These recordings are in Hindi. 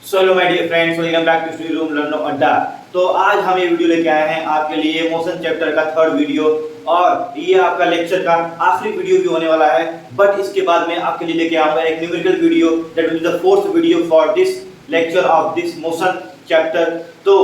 So hello my dear friends, welcome back to study room Learno Adda. तो आज हम ये वीडियो लेके आए हैं आपके लिए मोशन चैप्टर का थर्ड वीडियो, और ये आपका लेक्चर का आखिरी वीडियो भी होने वाला है। बट इसके बाद में आपके लिए लेके आऊंगा एक numerical video, that will be the fourth video for this lecture of this motion chapter. तो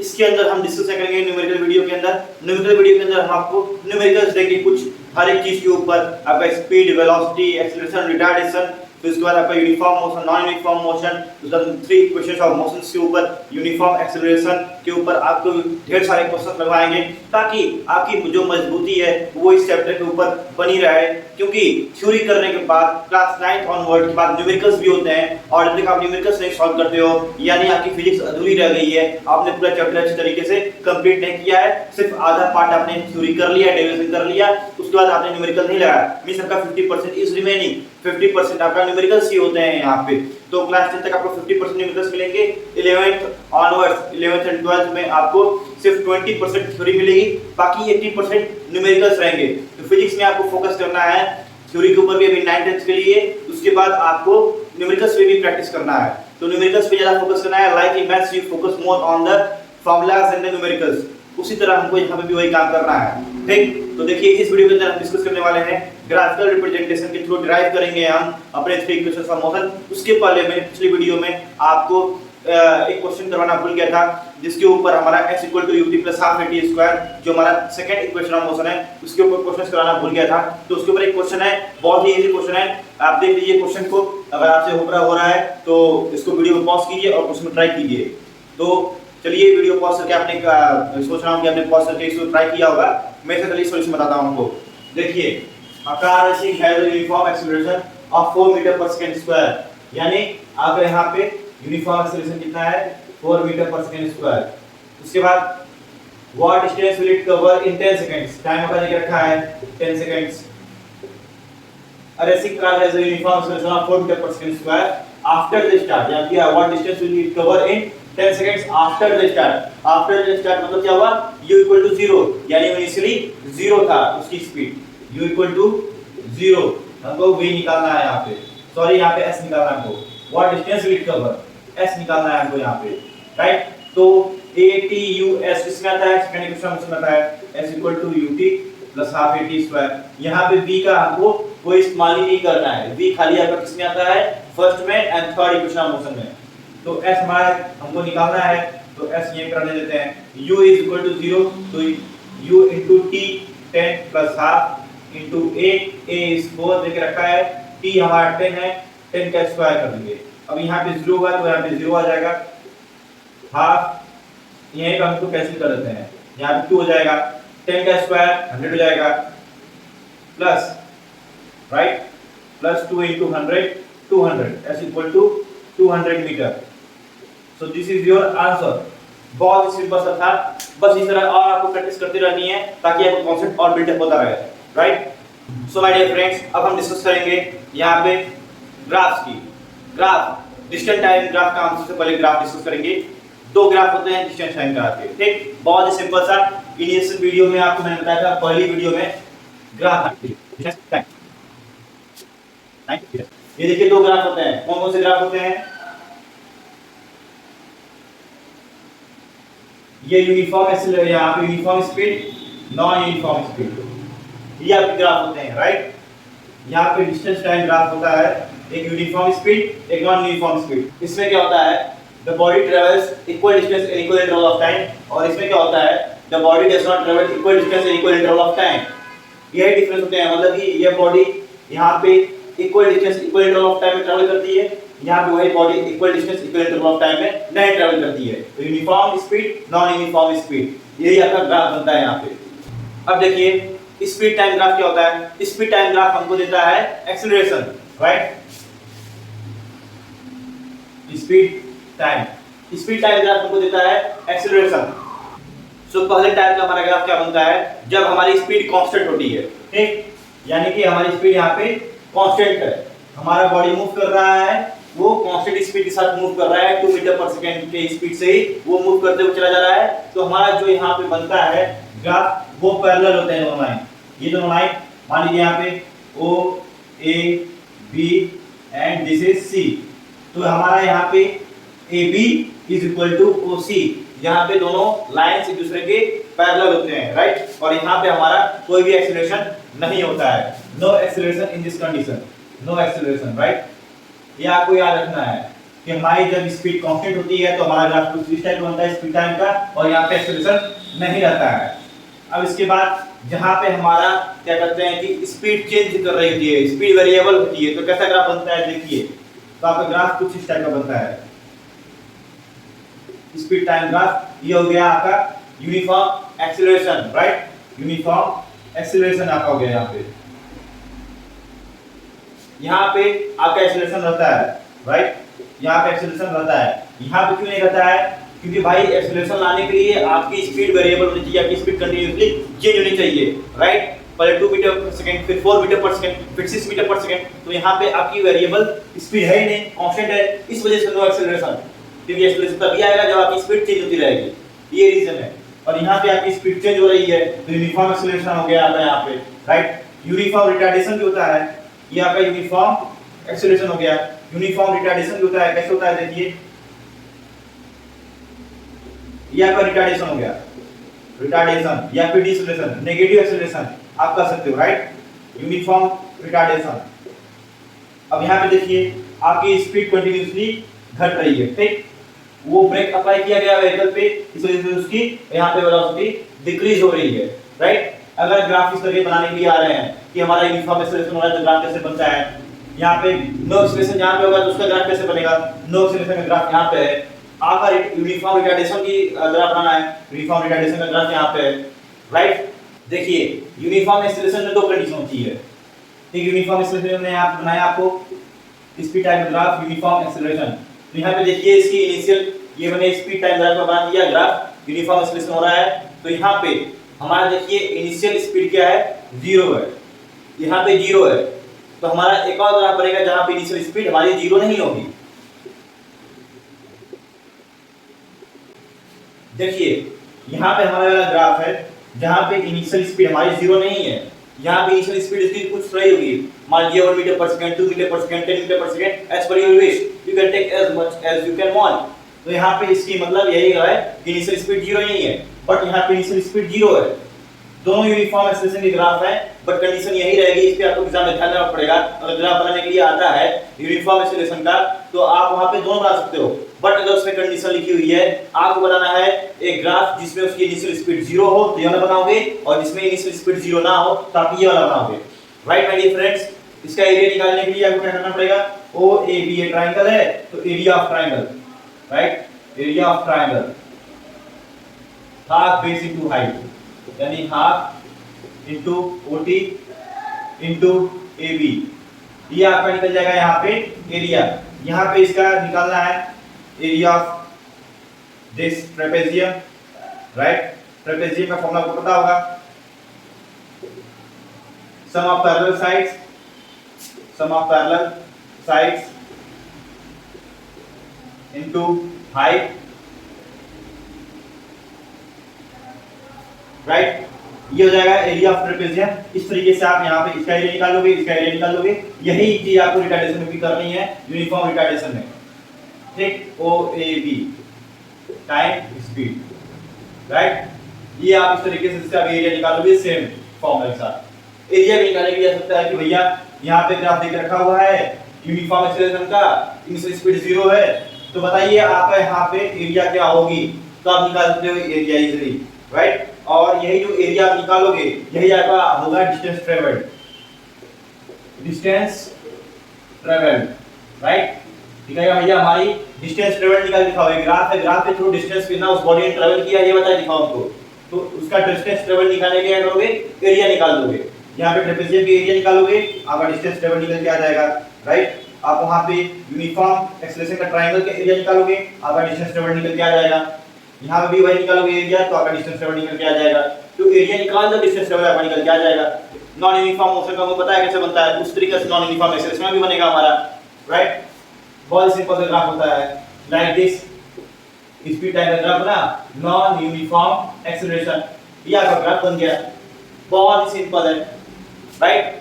इसके अंदर हम डिस्कस करेंगे न्यूमेरिकल वीडियो के अंदर हम आपको न्यूमेरिकल्स देंगे कुछ हर एक चीज के ऊपर, आपका स्पीड, वेलोसिटी, एक्सीलरेशन, रिटार्डेशन, फिर उसके बाद आपका uniform motion, non uniform motion, उसके बाद 3 क्वेश्चंस ऑफ मोशंस के ऊपर, यूनिफॉर्म एक्सेलरेशन के ऊपर आपको ढेर सारे क्वेश्चन लगवाएंगे, ताकि आपकी जो मजबूती है वो इस चैप्टर के ऊपर बनी रहे। क्योंकि थ्योरी करने के बाद क्लास 9 ऑनवर्ड के बाद न्यूमेरिकल्स भी होते हैं, और जब तक आप न्यूमेरिकल्स नहीं सॉल्व करते हो यानी आपकी फिजिक्स अधूरी रह गई है, आपने पूरा चैप्टर अच्छी तरीके से कंप्लीट नहीं किया है, सिर्फ आधा पार्ट आपने थ्योरी कर लिया, डेरिवेशन कर लिया, उसके बाद आपने न्यूमेरिकल नहीं लगाया, मींस आपका 50% इज रिमेनिंग। 50% आपका न्यूमेरिकल्स ही होते हैं यहाँ पे। तो क्लास 10 तक आपको 50% न्यूमेरिकल्स मिलेंगे, 11th onwards 11th and 12th में आपको सिर्फ 20% थ्योरी मिलेगी, बाकी 80% न्यूमेरिकल्स रहेंगे। तो फिजिक्स में आपको फोकस करना है थ्योरी के ऊपर भी अभी 9th 10th के लिए, उसके बाद आपको न्यूमेरिकल्स पे भी प्रैक्टिस करना है। तो न्यूमेरिकल्स पे ज्यादा फोकस करना है, like in maths you focus more on the formulas and the numericals, उसी तरह हमको यहाँ पे भी वही काम करना है। ठीक, तो देखिए इस वीडियो के अंदर हम डिस्कस करने वाले हैं ग्राफिकल रिप्रेजेंटेशन के थ्रू डिराइव करेंगे हम अपने 3 इक्वेशंस ऑफ मोशन। उसके पहले मैंने पिछली वीडियो में आपको एक क्वेश्चन करवाना भूल गया था, जिसके ऊपर हमारा s = ut + ½ at² जो हमारा सेकंड इक्वेशन ऑफ मोशन है, उसके ऊपर क्वेश्चंस कराना भूल गया था। तो उसके ऊपर एक क्वेश्चन है, बहुत ही इजी क्वेश्चन है, आप देख लीजिए क्वेश्चन को। अगर आपसे हो रहा है तो इसको वीडियो को पॉज कीजिए और क्वेश्चन ट्राई कीजिए। तो चलिए वीडियो पॉज करके आपने सोच रहा हूं कि आपने पॉज करके इसको ट्राई किया होगा, मैं इसका चलिए सॉल्यूशन बताता हूं आपको। देखिए, a car racing has a uniform acceleration of 4 metre per second square, यानी आपका यहां पे यूनिफॉर्म एक्सेलरेशन कितना है 4 मीटर पर सेकंड स्क्वायर। उसके बाद what distance will it cover in 10 seconds, time का देख रखा है 10 seconds. A racing car has a uniform acceleration of 4 metre per second square after the start, यानी कि what distance will it cover in 10 seconds after the start। after the start मतलब क्या हुआ, u = 0, यानी इनिशियली 0 था उसकी स्पीड, u = 0, हमको v निकालना है यहाँ पे, सॉरी यहाँ पे s निकालना है हमको, what distance will it cover, s निकालना है हमको यहाँ पे, राइट। तो ATUS किसमें आता है, सेकंड इक्वेशन में आता है, s = ut + ½ at²। यहाँ पे v का हमको कोई इस्तेमाल ही नहीं करना है, v खाली आपका किसमें आता है, फर्स्ट में and third equation of motion में। तो s हमारा हमको निकालना है, तो s ये करने देते हैं, u = 0, तो u * t 10 + ½ * a is 4 देके रखा है, t हमारा 10 है, 10 का स्क्वायर कर देंगे। अब यहाँ पे 0 होगा तो यहाँ पे 0 आ जाएगा, हाफ यहीं पे हमको कैंसिल कर देते हैं, यहाँ पे 2 हो जाएगा, 10 का स्क्वायर 100 हो जाएगा, plus right plus 2 * 100 200, s = 200 metre. So this is your answer। बहुत ही सिंपल सा था, बस इस तरह और आपको प्रैक्टिस करते रहनी है ताकि आपको कॉन्सेप्ट और बिल्डअप होता रहे, right. So my dear friends, अब हम डिस्कस करेंगे यहाँ पे ग्राफ्स की। ग्राफ डिस्टेंस टाइम ग्राफ का हम सबसे पहले ग्राफ डिस्कस करेंगे। 2 ग्राफ होते हैं डिस्टेंस टाइम ग्राफ के, ठीक, बहुत ही सिंपल सा। इनिशियल वीडियो में आपको मैंने बताया था, पहली वीडियो में ग्राफ ये देखिए 2 ग्राफ होते हैं, कौन कौन से ग्राफ होते हैं, ये यूनिफॉर्म एक्सेलरेशन, यहाँ पे uniform speed, non uniform speed, ये आपके ग्राफ होते हैं, राइट। यहाँ पे डिस्टेंस टाइम ग्राफ होता है, एक यूनिफॉर्म स्पीड, एक नॉन यूनिफॉर्म स्पीड। इसमें क्या होता है, the body travels equal distance in equal interval of time, और इसमें क्या होता है, the body does not travel equal distance in equal interval of time. यही डिफरेंस होते हैं, मतलब कि ये बॉडी यहाँ पे equal distance equal interval of time में ट्रैवल करती है, यहाँ पे वही body equal distance equal interval of time में नहीं ट्रैवल करती है। तो uniform speed, non uniform speed, यही आपका ग्राफ बनता है यहाँ पे। अब देखिए स्पीड टाइम ग्राफ क्या होता है, स्पीड टाइम ग्राफ हमको देता है acceleration, right. Speed time graph हमको देता है एक्सेलरेशन। सो पहले टाइम का हमारा ग्राफ क्या बनता है, जब हमारी स्पीड कांस्टेंट होती है, ठीक, यानी कि हमारी स्पीड यहाँ पे कांस्टेंट है, हमारा बॉडी मूव कर रहा है, वो कांस्टेंट स्पीड के साथ मूव कर रहा है, 2 मीटर पर सेकंड के स्पीड से ही वो मूव करते हुए चला जा रहा है। तो हमारा जो यहाँ पे बनता है ग्राफ, वो पैरेलल होते हैं दोनों लाइन, ये दोनों लाइन मान लीजिए यहाँ पे O A B and this is C। तो हमारा यहाँ पे A B is equal to O C, यहाँ पे दोनों लाइन्स एक दूसरे के पैरेलल होते हैं, राइट। और यहाँ पे हमारा कोई भी एक्सीलरेशन नहीं होता है, no acceleration in this condition, no acceleration, right. ये आपको याद रखना है कि हमारी जब स्पीड कांस्टेंट होती है तो हमारा ग्राफ कुछ इस टाइप का बनता है स्पीड टाइम का, और यहाँ पे एक्सीलरेशन नहीं रहता है। अब इसके बाद जहाँ पे हमारा क्या करते हैं कि स्पीड चेंज कर रही होती है, स्पीड वेरिएबल होती है, तो कैसा ग्राफ बनता है देखिए। तो आपका ग्राफ कुछ इस टाइप का बनता है, स्पीड टाइम ग्राफ। ये हो गया आपका uniform acceleration, right, uniform acceleration आपका हो गया। यहाँ पे आपका एक्सीलरेशन रहता है, राइट, यहाँ पे एक्सीलरेशन रहता है। यहाँ पे क्यों नहीं रहता है? क्योंकि भाई एक्सीलरेशन लाने के लिए आपकी स्पीड वेरिएबल होनी चाहिए, आपकी स्पीड कंटीन्यूअसली चेंज होनी चाहिए, राइट। पहले 2 मीटर पर सेकंड, फिर 4 मीटर पर सेकंड, फिर 6 मीटर पर सेकंड। तो यहाँ पे आपकी वेरिएबल स्पीड है ही नहीं, कांस्टेंट है, इस वजह से नो एक्सीलरेशन। क्योंकि एक्सीलरेशन तभी आएगा जब आपकी स्पीड चेंज होती रहेगी, ये रीजन है। और यहाँ पे आपकी स्पीड चेंज हो रही है तो यूनिफॉर्म एक्सीलरेशन हो गया आपका यहाँ पे, राइट। यूनिफॉर्म रिटार्डेशन भी होता है, ये आपका यूनिफॉर्म एक्सीलरेशन हो गया। यूनिफॉर्म रिटार्डेशन भी होता है, कैसे होता है देखिए, ये आपका रिटार्डेशन हो गया, रिटार्डेशन या फिर डिसेलेरेशन, नेगेटिव एक्सीलरेशन आप कर सकते हो, राइट, यूनिफॉर्म रिटार्डेशन। अब यहाँ पे देखिए आपकी स्पीड कंटिन्यूअसली घट रही है, ठीक। वो ब्रेक अप्लाई किया गया व्हीकल पे, इस वजह से उसकी यहाँ पे वेलोसिटी डिक्रीज हो रही है, राइट। अगर ग्राफ इस तरह बनाने के लिए आ रहे हैं कि हमारा यूनिफॉर्म एक्सीलरेशन हो रहा है तो ग्राफ कैसे बनता है, यहाँ पे नो एक्सीलरेशन जहाँ पे होगा तो उसका ग्राफ कैसे बनेगा, नो एक्सीलरेशन का ग्राफ यहाँ पे है। आपका यूनिफॉर्म रिटार्डेशन की ग्राफ बनाना है, यूनिफॉर्म रिटार्डेशन का ग्राफ यहाँ पे है, राइट। देखिए यूनिफॉर्म एक्सीलरेशन में दो कंडीशन होती है, ठीक। यूनिफॉर्म एक्सीलरेशन में आप बनाया आपको speed time graph, uniform acceleration. तो यहाँ पे देखिए इसकी इनिशियल ये मैंने स्पीड टाइम ग्राफ का बना दिया ग्राफ, यूनिफॉर्म एक्सीलरेशन हो रहा है। तो यहाँ पे हमारा देखिए इनिशियल स्पीड क्या है, 0 है, यहाँ पे 0 है। तो हमारा एक और ग्राफ बनेगा जहाँ पे इनिशियल स्पीड हमारी 0 नहीं होगी। देखिए यहाँ पे हमारा वाला ग्राफ है जहाँ पे इनिशियल स्पीड हमारी 0 नहीं है, यहाँ पे इनिशियल स्पीड इसकी कुछ रही होगी, मान लीजिए 1 metre per second, 2 metre per second, 10 metre per second, as per your wish, you can take as much as you can want. तो यहाँ पे इसकी मतलब यही है कि इनिशियल स्पीड 0 नहीं है, बट यहाँ पे इनिशियल स्पीड 0 है। दोनों यूनिफॉर्म एक्सीलरेशन के ग्राफ है, बट कंडीशन यही रहेगी, इस पे आपको एग्जाम में ध्यान देना पड़ेगा। अगर ग्राफ बनाने के लिए आता है यूनिफॉर्म एक्सीलरेशन का तो आप वहां पे दोनों बना सकते हो, बट अगर उसमें कंडीशन लिखी हुई है आपको बनाना है एक ग्राफ जिसमें उसकी इनिशियल स्पीड 0 हो तो ये वाला बनाओगे, और जिसमें इनिशियल स्पीड 0 ना हो तो आप ये वाला बनाओगे, राइट माय डियर फ्रेंड्स। इसका एरिया निकालने के लिए आपको क्या करना पड़ेगा, ओ ए बी ये ट्रायंगल है तो area of triangle, right, area of triangle half base into height, यानी half into OT into AB, ये आपका निकल जाएगा यहाँ पे एरिया। यहाँ पे इसका निकालना है area of this trapezium, right. Trapezium का फॉर्मूला आपको पता होगा, sum of parallel sides, sum of parallel sides into height, right. ये हो जाएगा एरिया ऑफ ट्रेपेजियम। इस तरीके से आप यहाँ पे इसका एरिया निकालोगे, इसका एरिया निकालोगे। यही चीज आपको रिटार्डेशन में भी करनी है, यूनिफॉर्म रिटार्डेशन में, ठीक। O A B time speed, right. ये आप इस तरीके से इसका एरिया निकालोगे सेम फॉर्मूला के साथ। एरिया भी निकालने के लिए सकता है कि भैया यहाँ पे ग्राफ देख रखा हुआ है यूनिफॉर्म एक्सीलरेशन का, इनिशियल स्पीड 0 है, तो बताइए आपका यहाँ पे एरिया क्या होगी, तो आप निकाल सकते हो एरिया इजीली, राइट। और यही जो एरिया आप निकालोगे यही आपका होगा distance travelled, distance travelled, right. ठीक है भैया, हमारी डिस्टेंस ट्रेवल्ड निकाल दिखाओ, ग्राफ है, ग्राफ के थ्रू डिस्टेंस कितना उस बॉडी ने ट्रेवल किया ये बता दिखाओ हमको। तो उसका डिस्टेंस ट्रेवल निकालने के लिए क्या करोगे, एरिया निकाल दोगे। यहाँ पे ट्रेपेजियम के एरिया निकालोगे, आपका डिस्टेंस ट्रेवल निकल के आ जाएगा, राइट। आप वहाँ पे यूनिफॉर्म एक्सीलरेशन का ट्रायंगल का एरिया निकालोगे, आपका डिस्टेंस ट्रेवल निकल के आ जाएगा। यहाँ पे भी वही निकालोगे एरिया, तो आपका डिस्टेंस ट्रेवल निकल के आ जाएगा। तो एरिया निकाल दो, डिस्टेंस ट्रेवल आपका निकल के आ जाएगा। नॉन यूनिफॉर्म मोशन का आपको पता है कैसे बनता है, उस तरीके से नॉन यूनिफॉर्म एक्सीलरेशन भी बनेगा हमारा, राइट। बहुत सिंपल ग्राफ होता है लाइक दिस, स्पीड टाइम का ग्राफ बना, नॉन यूनिफॉर्म एक्सीलरेशन, ये आपका ग्राफ बन गया। बहुत सिंपल है, राइट।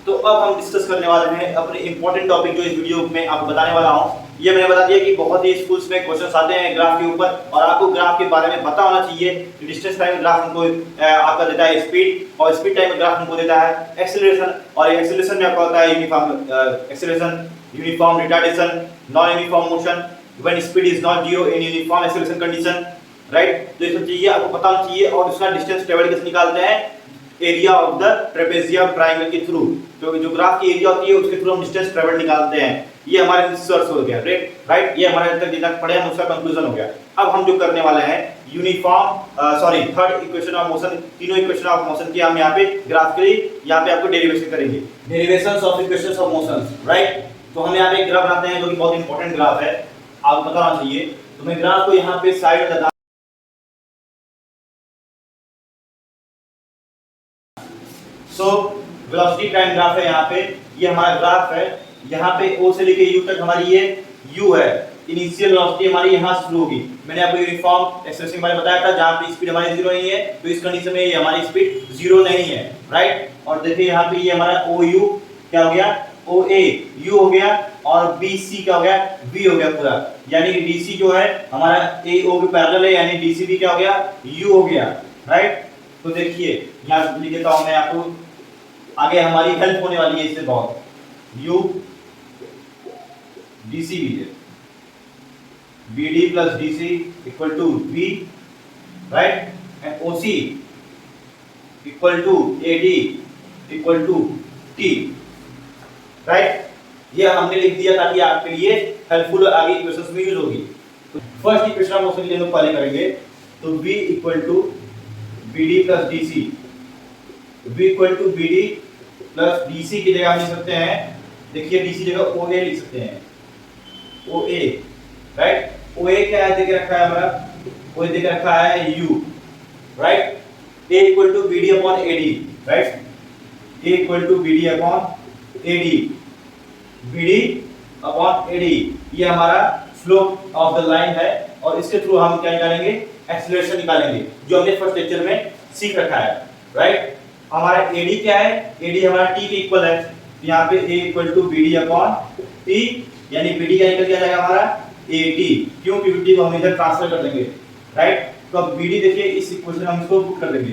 तो अब हम डिस्कस करने वाले हैं अपने इंपॉर्टेंट टॉपिक जो इस वीडियो में आपको बताने वाला हूँ, ये मैंने बता दिया कि बहुत ही स्कूल्स में क्वेश्चन आते हैं ग्राफ के ऊपर, और आपको ग्राफ के बारे में पता होना चाहिए। डिस्टेंस टाइम ग्राफ हमको आपका देता है स्पीड, और स्पीड टाइम ग्राफ हमको देता है एक्सेलरेशन, और एक्सेलरेशन में आपका होता है uniform acceleration, uniform retardation, non uniform motion when speed is not zero in uniform acceleration condition, right. तो ये सब चीजें आपको पता होना चाहिए। और उसका डिस्टेंस ट्रेवल कैसे निकालते हैं, area of the trapezium triangle के थ्रू, तो जो ग्राफ की एरिया होती है उसके थ्रू हम डिस्टेंस ट्रेवल निकालते हैं। ये हमारा निष्कर्ष हो गया, राइट। ये हमारा तक जितना पढ़े हम उसका कंक्लूजन हो गया। अब हम जो करने वाले हैं थर्ड इक्वेशन ऑफ मोशन, तीनों इक्वेशन ऑफ मोशन की हम यहाँ पे ग्राफ के लिए यहाँ पे आपको डेरिवेशन करेंगे, derivations of equations of motion, right. तो हम यहाँ पे एक ग्राफ बनाते हैं जो कि बहुत इंपॉर्टेंट ग्राफ है, आपको पता होना चाहिए। तो मैं ग्राफ को यहाँ पे साइड में वेलोसिटी टाइम ग्राफ है यहाँ पे, ये हमारा ग्राफ है। यहाँ पे O से लेके U तक हमारी ये U है, इनिशियल वेलोसिटी हमारी यहाँ शुरू होगी। मैंने आपको यूनिफॉर्म एक्सेलरेशन के बारे में बताया था, जहाँ पे स्पीड हमारी जीरो नहीं है, तो इस कंडीशन में ये हमारी स्पीड जीरो नहीं है, राइट। और देखिए यहाँ पे ये हमारा OU क्या हो गया, OA U हो गया, और BC क्या हो गया, V हो गया पूरा। यानी कि DC जो है हमारा AO के पैरेलल है, यानी DC भी क्या हो गया, U हो गया, राइट। तो देखिए यहाँ लिख देता हूँ मैं आपको, आगे हमारी हेल्प होने वाली है इससे बहुत। U DC भी है, BD plus DC equal to V, right, and OC equal to AD equal to T, right. ये हमने लिख दिया ताकि आपके लिए हेल्पफुल आगे इक्वेशंस में यूज होगी। तो फर्स्ट इक्वेशन हम उसके लिए हम पहले करेंगे, तो V equal to BD plus DC, V equal to BD plus DC की जगह हम लिख सकते हैं, देखिए DC जगह OA लिख सकते हैं, OA, राइट। OA क्या है देके रखा है हमारा, OA देके रखा है U, right. A equal to BD upon AD, right, A equal to BD upon AD, BD upon AD, ये हमारा स्लोप ऑफ द लाइन है, और इसके थ्रू हम क्या निकालेंगे, एक्सेलरेशन निकालेंगे, जो हमने फर्स्ट लेक्चर में सीख रखा है, राइट। हमारा AD क्या है, AD हमारा T के इक्वल है, यहाँ पे A equal to BD upon T, यानी BD क्या निकल के आ जाएगा हमारा AT, क्यों, क्योंकि T को हम इधर ट्रांसफर कर देंगे, राइट। तो अब BD देखिए इस इक्वेशन हम इसको पुट कर देंगे,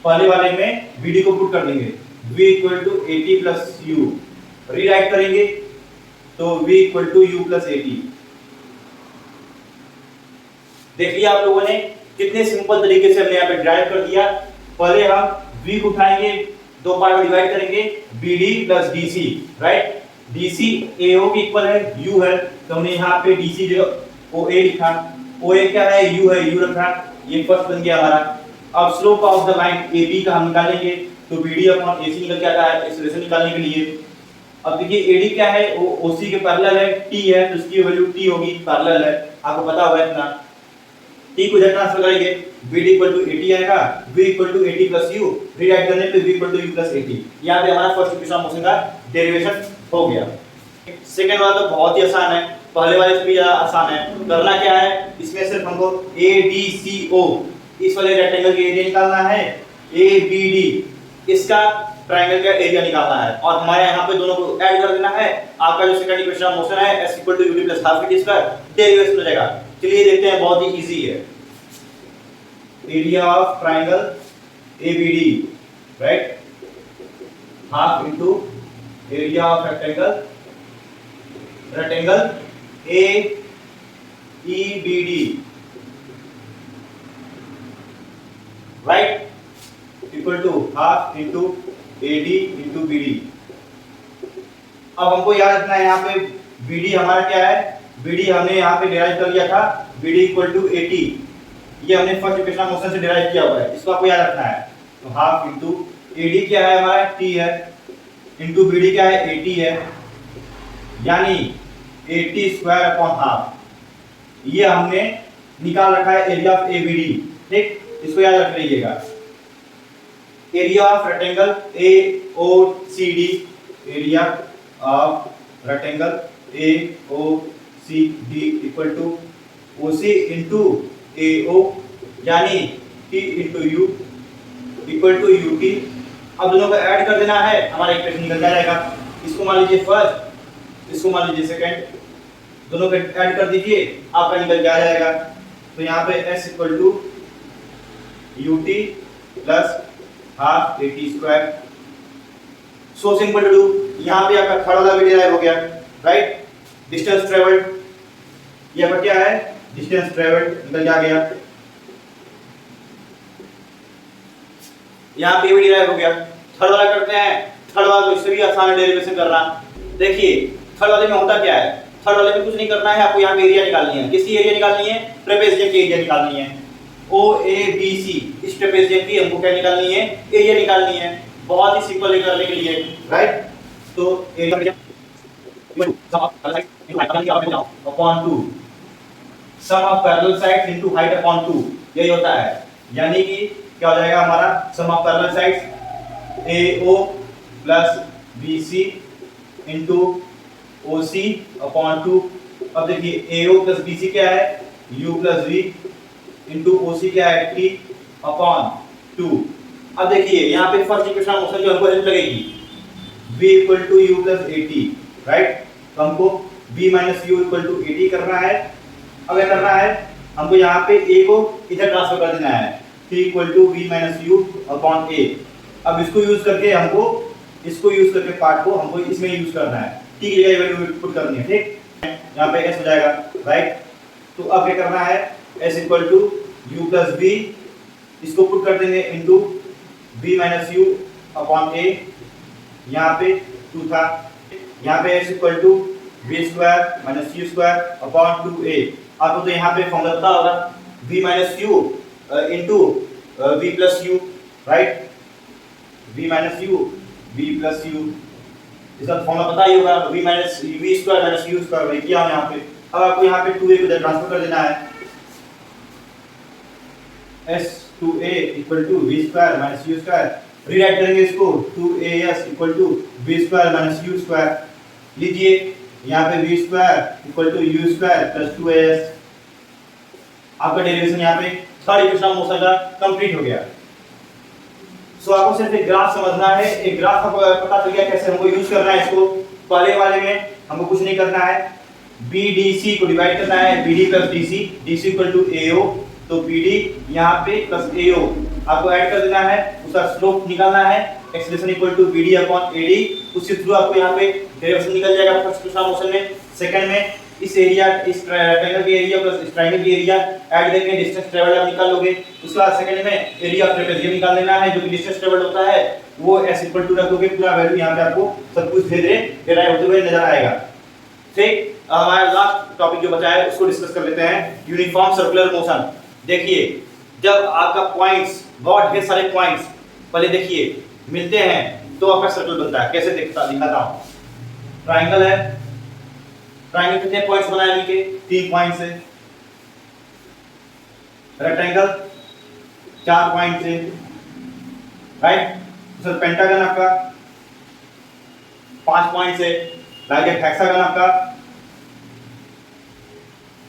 पहले वाले में BD को पुट कर देंगे, V equal to AT plus U, rewrite करेंगे तो V equal to U plus AT। देख लिया आप लोगों ने कितने सिंपल तरीके से हमने यहाँ पे ड्राइव कर दिया। पहले हम V को उठाएंगे, दो पार्ट में डिवाइड करेंगे, BD plus DC, right. DC AO के इक्वल है, U है, तो हमने यहाँ पे DC जो OA लिखा, OA क्या है, U है, U रखा, ये फर्स्ट बन गया हमारा। अब slope of the line AB का हम निकालेंगे, तो BD अपॉन AC निकल के आता है एक्सेलरेशन निकालने के लिए। अब देखिए AD क्या है, वो OC के पैरेलल है, T है, तो इसकी वैल्यू T होगी, पैरेलल है, आपको पता होगा इतना। T को इधर ट्रांसफर करेंगे, BD इक्वल टू AT आएगा, V equal to AT plus U, rewrite करने पे V equal to U plus AT। यहाँ पे हमारा फर्स्ट इक्वेशन मोशन का डेरिवेशन हो गया। सेकंड वाला तो बहुत ही आसान है, पहले वाले से भी ज्यादा आसान है। करना क्या है, इसमें सिर्फ हमको ADCO इस वाले रेक्टेंगल का एरिया निकालना है, ABD इसका ट्रायंगल का एरिया निकालना है, और हमारे यहाँ पे दोनों को ऐड कर देना है। आपका जो सेकंड इक्वेशन ऑफ मोशन है S equal to UD plus half AT square derivation हो जाएगा। चलिए देखते हैं, बहुत ही इजी है। Area of triangle ABD, right, half into area of rectangle AEBD, right, equal to half into AD into BD। अब हमको याद रखना है यहाँ पे BD हमारा क्या है, BD हमने यहाँ पे डिराइव कर लिया था, BD इक्वल टू AT, ये हमने फर्स्ट इक्वेशन ऑफ मोशन से डिराइव किया हुआ है, इसको आपको याद रखना है। तो हाफ इनटू AD क्या है हमारा, T है, इनटू BD क्या है, AT है, यानी AT स्क्वायर अपॉन हाफ। ये हमने निकाल रखा है एरिया ऑफ ABD, ठीक, इसको याद रख लीजिएगा। Area of rectangle AOCD, area of rectangle AOCD equal to OC into AO, यानी T into U equal to UT। अब दोनों को ऐड कर देना है, हमारा इक्वेशन निकल जाएगा। इसको मान लीजिए फर्स्ट, इसको मान लीजिए सेकंड, दोनों को ऐड कर दीजिए, आपका निकल के आ जाएगा। तो यहाँ पे s equal to ut plus half at square. So simple to do. यहाँ पे आपका थर्ड वाला भी डिराइव हो गया, राइट। डिस्टेंस ट्रेवल्ड, ये आपका क्या है, डिस्टेंस ट्रेवल्ड निकल के आ गया। यहाँ पे भी डिराइव हो गया। थर्ड वाला करते हैं। थर्ड वाला तो इससे भी आसान है डेरिवेशन करना। देखिए थर्ड वाले में होता क्या है, थर्ड वाले में कुछ नहीं करना है, आपको यहाँ पे एरिया निकालनी है। किसकी एरिया निकालनी है, ट्रेपेजियम की एरिया निकालनी है। ओ ए बी सी, इस ट्रेपेजियम की हमको क्या निकालनी है, एरिया निकालनी है। बहुत ही सिंपल है करने के लिए, राइट। तो area upon 2 sum of parallel sides into height upon 2, यही होता है। यानी कि क्या हो जाएगा हमारा, sum of parallel sides AO plus BC into OC upon 2। अब देखिए AO प्लस BC क्या है, U plus V into OC क्या है, T अपॉन 2। अब देखिए यहाँ पे फर्स्ट इक्वेशन मोशन जो हमको हेल्प लगेगी, V equal to U plus AT, right. तो हमको V minus U equal to AT करना है। अब क्या करना है, हमको यहाँ पे A को इधर ट्रांसफर कर देना है, T equal to V minus U upon A। अब इसको यूज करके हमको, इसको यूज करके पार्ट को हमको इसमें यूज करना है, T की जगह वैल्यू पुट करनी है, ठीक। यहाँ पे S हो जाएगा, राइट। तो अब क्या करना है, S equal to U plus V, इसको पुट कर देंगे into V minus U upon A। यहाँ पे 2 था, यहाँ पे S equal to V square minus U square upon 2A। आपको तो यहाँ पे फॉर्मूला पता होगा, V minus U into V plus U, right. V minus U, V plus U, इसका फॉर्मूला पता ही होगा, V minus V square minus U square, वही किया यहाँ पे। अब आपको यहाँ पे 2A को इधर ट्रांसफर कर देना है, S 2A equal to V square minus U square. Rewrite करेंगे इसको, 2AS equal to V square minus U square. लीजिए यहाँ पे V square equal to U square plus 2AS। आपका डेरिवेशन यहाँ पे थर्ड इक्वेशन मोशन का कंप्लीट हो गया। सो आपको सिर्फ एक ग्राफ समझना है, एक ग्राफ का पता चल गया कैसे हमको यूज करना है इसको। पहले वाले में हमको कुछ नहीं करना है, BDC को डिवाइड करना है, BD plus DC, DC equal to AO। तो BD यहाँ पे प्लस AO आपको ऐड कर देना है, उसका स्लोप निकालना है, acceleration equal to BD upon AD। उसके थ्रू आपको यहाँ पे डायरेक्शन निकल जाएगा फर्स्ट इक्वेशन मोशन में। सेकंड में इस एरिया, इस ट्रायंगल की एरिया प्लस इस ट्रायंगल की एरिया ऐड करके डिस्टेंस ट्रैवल्ड आप निकाल लोगे। उसके बाद सेकंड में एरिया ऑफ ट्रेपेजियम निकाल लेना है, जो कि डिस्टेंस ट्रैवल्ड होता है, वो S इक्वल टू रख दोगे, पूरा वैल्यू यहाँ पे आपको सब कुछ धीरे धीरे डिराइव होते हुए नजर आएगा, ठीक। हमारा लास्ट टॉपिक जो बचा है उसको डिस्कस कर लेते हैं, यूनिफॉर्म सर्कुलर मोशन। देखिए जब आपका पॉइंट्स, बहुत ढेर सारे पॉइंट्स पहले देखिए मिलते हैं तो आपका सर्कल बनता है। कैसे दिखाता हूं, ट्रायंगल है, ट्रायंगल कितने पॉइंट्स बनाए मिलके, 3 पॉइंट्स है। रेक्टेंगल 4 पॉइंट्स है, राइट। सर पेंटागन आपका 5 पॉइंट्स है, लाइक दैट। हेक्सागन आपका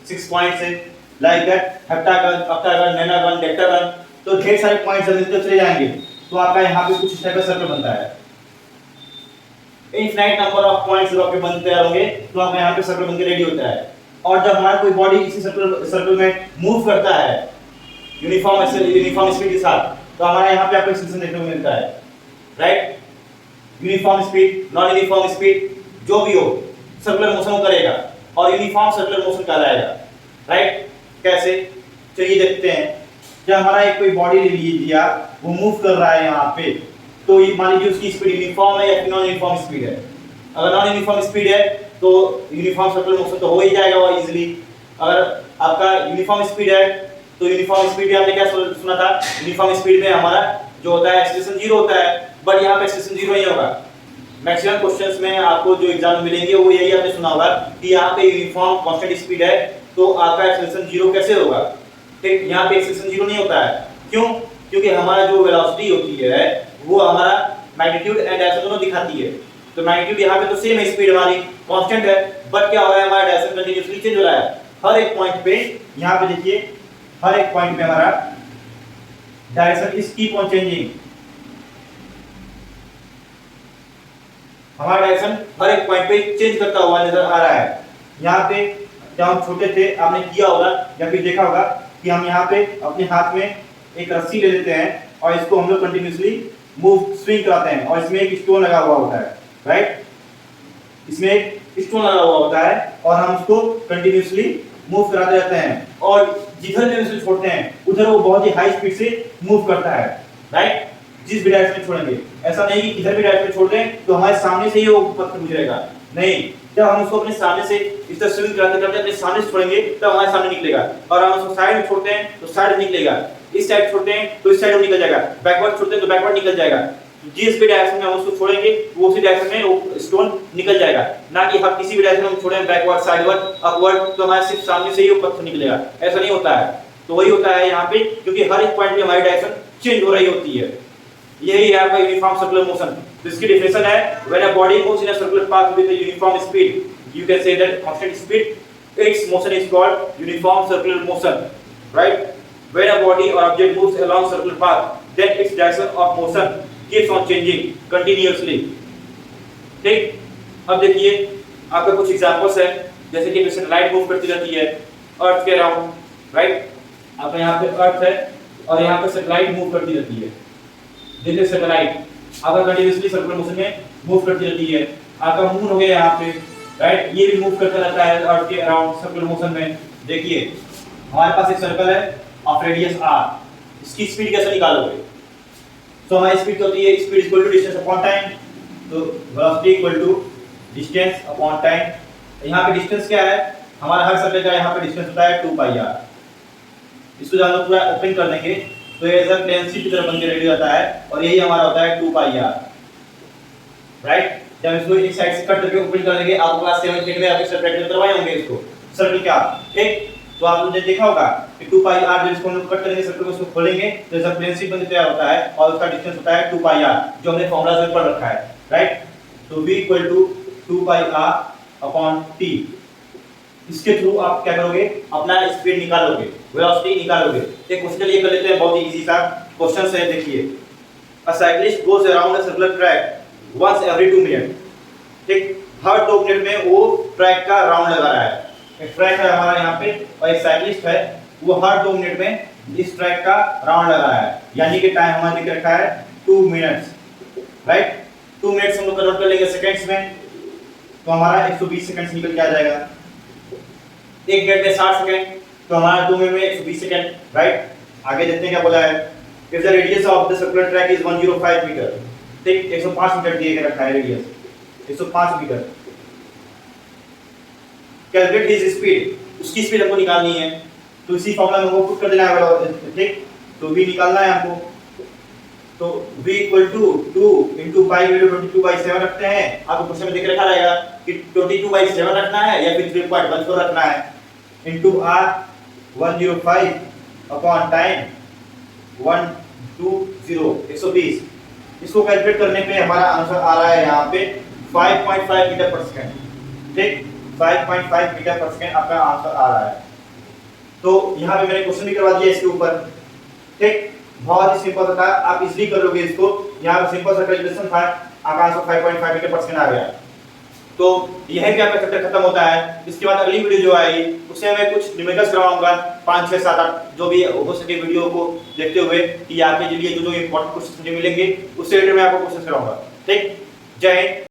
6 पॉइंट्स है, like that. Heptagon, octagon, nonagon, decagon. तो ढेर सारे पॉइंट्स मिलते चले जाएंगे तो आपका यहाँ पे कुछ इस टाइप का सर्कल बनता है। इनफिनाइट नंबर ऑफ पॉइंट्स जब आपके बनते होंगे तो आपका यहाँ पे सर्कल बनके रेडी होता है। और जब हमारा कोई बॉडी इसी सर्कल में मूव करता है यूनिफॉर्म स्पीड के साथ, तो हमारा यहाँ पे आपको एक्सेलरेशन देखने को मिलता है, right. Uniform speed, non uniform speed, जो भी हो सर्कुलर मोशन करेगा और यूनिफॉर्म सर्कुलर मोशन कहलाएगा, राइट। कैसे, चलिए देखते हैं। जब हमारा एक कोई बॉडी ले लीजिए, वो मूव कर रहा है यहाँ पे, तो ये मान लीजिए उसकी स्पीड यूनिफॉर्म है या नॉन यूनिफॉर्म स्पीड है। अगर नॉन यूनिफॉर्म स्पीड है तो यूनिफॉर्म सर्कुलर मोशन तो हो ही जाएगा वो इजीली। अगर आपका यूनिफॉर्म स्पीड है तो यूनिफॉर्म स्पीड आपने क्या सुना था, यूनिफॉर्म स्पीड में हमारा जो होता है एक्सेलरेशन 0 होता है, बट यहाँ पे एक्सेलरेशन 0 नहीं होगा। मैक्सिमम क्वेश्चंस में आपको जो एग्जाम में मिलेंगे वो यही आपने सुना होगा कि यहाँ पे यूनिफॉर्म कांस्टेंट स्पीड है तो आपका एक्सेलरेशन 0 कैसे होगा, ठीक। यहाँ पे एक्सेलरेशन 0 नहीं होता है, क्यों? क्योंकि हमारा जो वेलोसिटी होती है वो हमारा मैग्नीट्यूड एंड डायरेक्शन दोनों दिखाती है। तो मैग्नीट्यूड यहाँ पे तो सेम है, स्पीड हमारी कांस्टेंट है, बट क्या हो रहा है, हमारा डायरेक्शन कंटीन्यूअसली चेंज हो रहा है। हर एक पॉइंट पे, यहाँ पे देखिए, हर एक पॉइंट पे हमारा direction is keep on changing. हमारा डायरेक्शन हर एक पॉइंट पे चेंज करता हुआ नजर आ रहा है। यहाँ पे जब हम छोटे थे आपने किया होगा या फिर देखा होगा कि हम यहाँ पे अपने हाथ में एक रस्सी ले लेते हैं और इसको हम लोग कंटिन्यूसली मूव स्विंग कराते हैं और इसमें एक स्टोन लगा हुआ होता है, राइट। इसमें एक स्टोन लगा हुआ होता है और हम उसको कंटिन्यूसली मूव कराते रहते हैं और जिधर भी उसे छोड़ते हैं उधर वो बहुत ही हाई स्पीड से मूव करता है, राइट। जिस भी डायरेक्शन में छोड़ेंगे, ऐसा नहीं कि किधर भी डायरेक्शन में छोड़ दें तो हमारे सामने से ही वो पत्थर गुजरेगा, नहीं। जब हम उसको अपने सामने से इस तरह स्विंग कराते करते अपने सामने से छोड़ेंगे तब हमारे सामने निकलेगा और हम उसको साइड में छोड़ते हैं तो साइड में निकलेगा, इस साइड छोड़ते हैं तो इस साइड में निकल जाएगा, बैकवर्ड छोड़ते हैं तो बैकवर्ड निकल जाएगा। जिस भी डायरेक्शन में हम उसको छोड़ेंगे वो उसी डायरेक्शन में वो स्टोन निकल जाएगा, ना कि हम किसी भी डायरेक्शन में छोड़ें बैकवर्ड साइडवर्ड अपवर्ड तो हमारे सिर्फ सामने से ही वो पत्थर निकलेगा, ऐसा नहीं होता है। तो वही होता है यहाँ पे, क्योंकि हर एक पॉइंट में हमारी डायरेक्शन चेंज हो रही होती है। यही है आपका यूनिफॉर्म सर्कुलर मोशन। तो इसकी डेफिनेशन है when a body moves in a circular path with a uniform speed, you can say that constant speed, its motion is called uniform circular motion, right? When a body or object moves along circular path, then its direction of motion keeps on changing continuously. ठीक, अब देखिए आपका कुछ एग्जांपल्स है, जैसे कि सैटेलाइट मूव करती रहती है अर्थ के अराउंड, राइट। आपका यहाँ पे अर्थ है और यहाँ पे सैटेलाइट मूव करती रहती है। देखिए सैटेलाइट आपका कंटिन्यूअसली सर्कुलर मोशन में मूव करती रहती है। आपका मून हो गया यहाँ पे, राइट, ये भी मूव करता रहता है अर्थ के अराउंड सर्कुलर मोशन में। देखिए हमारे पास एक सर्कल है ऑफ रेडियस r, इसकी स्पीड कैसे निकालोगे? तो हमारी स्पीड होती है speed equal to distance upon time, तो velocity equal to distance upon time. यहाँ पे डिस्टेंस क्या है? हमारा हर सर्कल का यहाँ पे डिस्टेंस होता है 2 पाई r। इसको जब हम पूरा ओपन कर देंगे तो ये ऐसा प्लेन सी की तरह बन के रेडी होता है और यही हमारा होता है 2 पाई r, राइट। जब इसको एक साइड से कट करके ओपन कर देंगे, आपको क्लास 7 8 में आपके सर प्रैक्टिकल करवाए होंगे इसको सर्कल क्या, ठीक। तो आप लोगों ने देखा होगा कि 2 पाई r जब इसको हम लोग कट करेंगे सर्कल को, उसको खोलेंगे तो ऐसा प्लेन सी बन के तैयार होता है और उसका डिस्टेंस होता है 2 पाई r, जो हमने फार्मूला में पढ़ रखा है, राइट। तो v equal to 2 pi r upon t। इसके थ्रू आप क्या करोगे? अपना स्पीड निकालोगे, वेलोसिटी निकालोगे। एक क्वेश्चन ये कर लेते हैं, बहुत ही इजी सा क्वेश्चन है। देखिए अ cyclist goes around a circular track once every 2 minute, ठीक। हर 2 मिनट में वो ट्रैक का राउंड लगा रहा है। एक ट्रैक है हमारा यहाँ पे और एक साइक्लिस्ट है, वो हर 2 मिनट में इस ट्रैक का राउंड लगा रहा है, यानी कि टाइम हमारा लिख रखा है 2 मिनट्स, राइट। 2 मिनट्स हम लोग कन्वर्ट कर लेंगे सेकंड्स में, तो हमारा 120 सेकंड्स निकल के आ जाएगा। 1 मिनट में 60 सेकंड, तो हमारा 2 मिनट में 120 सेकंड, राइट। आगे देखते हैं क्या बोला है। If the radius of the circular track is 105 metre, ठीक, 105 मीटर दिए के रखा है radius, 105 metre. Calculate his speed, उसकी स्पीड हमको निकालनी है, तो इसी फार्मूला में वो पुट कर देना है, ठीक। तो v निकालना है हमको, तो v equal to 2 into pi value 22/7 रखते हैं। आपको क्वेश्चन में देख रखा रहेगा कि 22/7 रखना है या फिर 3.14 रखना है, into r 105 अपॉन टाइम 120 120। इसको कैलकुलेट करने पे हमारा आंसर आ रहा है यहाँ पे 5.5 मीटर पर सेकंड, ठीक। 5.5 मीटर पर सेकंड आपका आंसर आ रहा है। तो यहाँ पे मैंने क्वेश्चन भी करवा दिया इसके ऊपर, ठीक। बहुत ही सिंपल था, आप इजीली कर लोगे इसको। यहाँ पे सिंपल सा कैलकुलेशन था, आपका आंसर 5.5 मीटर पर सेकंड आ गया। तो यह भी आपका चैप्टर खत्म होता है। इसके बाद अगली वीडियो जो आएगी उससे मैं कुछ न्यूमेरिकल्स करवाऊंगा, 5 6 7 8 जो भी हो सके वीडियो को देखते हुए कि आपके लिए जो जो इंपॉर्टेंट क्वेश्चन मुझे मिलेंगे उससे रिलेटेड मैं आपको क्वेश्चन कराऊंगा, ठीक। जय हिंद।